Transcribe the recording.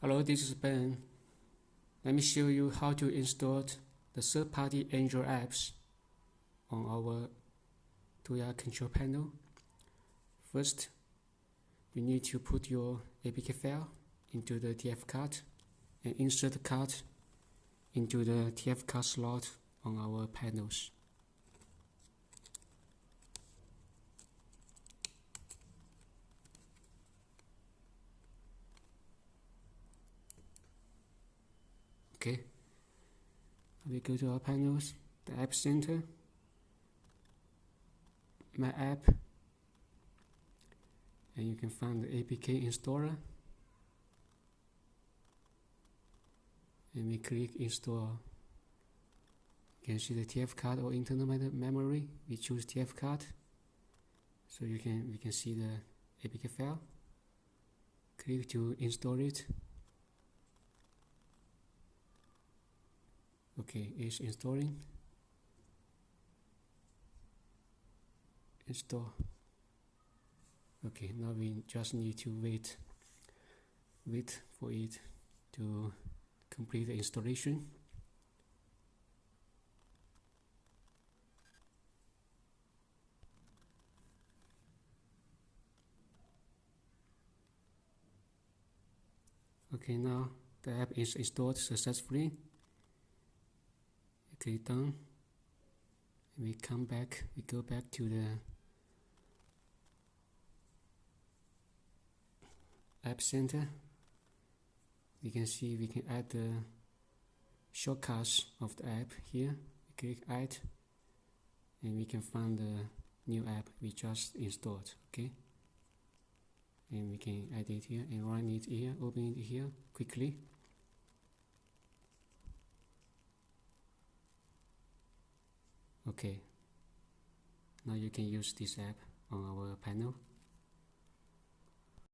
Hello, this is Ben. Let me show you how to install the third-party Android apps on our Tuya control panel. First, you need to put your APK file into the TF card and insert the card into the TF card slot on our panels. Okay, we go to our panels, the App Center, My App, and you can find the APK installer. And we click install. You can see the TF card or internal memory. We choose TF card, so we can see the APK file. Click to install it. Okay, it's installing. Install. Okay, now we just need to wait for it to complete the installation. Okay, now the app is installed successfully. Click done. We go back to the App Center. We can see we can add the shortcuts of the app here. We click add, and we can find the new app we just installed. Okay, and we can add it here and run it here, open it here quickly. Okay, now you can use this app on our panel.